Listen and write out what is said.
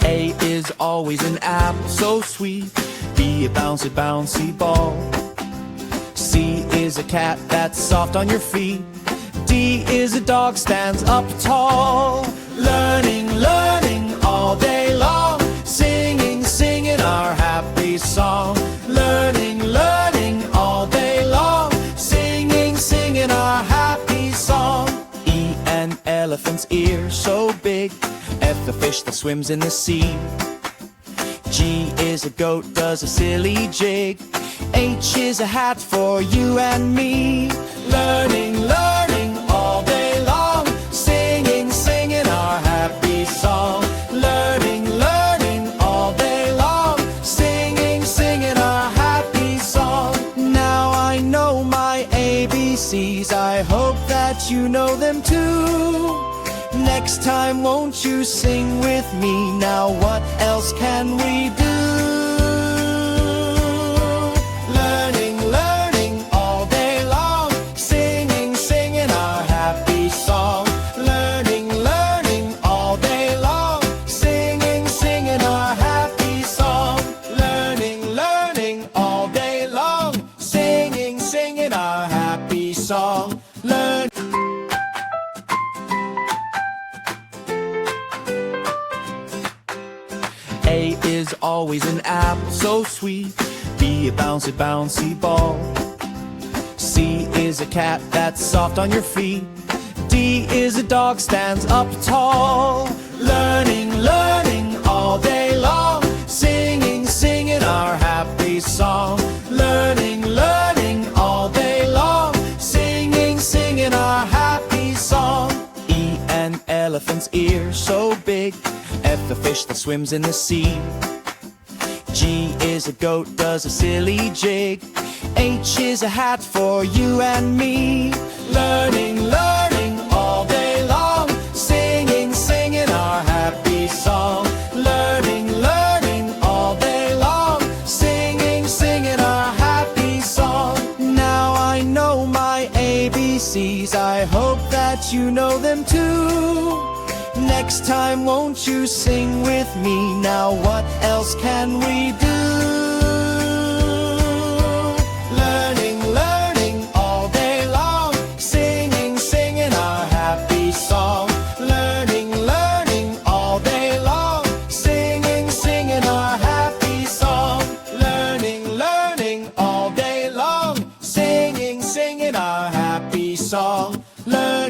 A is always an apple so sweet. B a bouncy, bouncy ball. C is a cat that's soft on your feet. D is a dog stands up tall. Learning, learning all day long. Singing, singing our happy song. Learning, learning all day long. Singing, singing our happy song. E an elephant's ear so big. F a fish that swims in the sea. G is a goat does a silly jig. H is a hat for you and me. Learning, learning all day long. Singing, singing our happy song. Learning, learning all day long. Singing, singing our happy song. Now I know my ABCs. I hope that you know them too. Next time won't you sing with me? Now what else can we do? Learning, learning all day long. Singing, singing our happy song. Learning, learning all day long. Singing, singing our happy song. Learning, learning all day long. Singing, singing our happy song. Learn. A is always an apple so sweet. B a bouncy, bouncy ball. C is a cat that's soft on your feet. D is a dog stands up tall. Learning, learning all day long. Singing, singing our happy song. Learning, learning all day long. Singing, singing our happy song. E an elephant's ear so big. F a fish that swims in the sea. G is a goat does a silly jig. H is a hat for you and me. Learning, learning all day long. Singing, singing our happy song. Learning, learning all day long. Singing, singing our happy song. Now I know my ABCs. I hope that you know them too. Next time won't you sing with me? Now what else can we do? Learning, learning all day long. Singing, singing our happy song. Learning, learning all day long. Singing, singing our happy song. Learning, learning all day long. Singing, singing our happy song. Learn.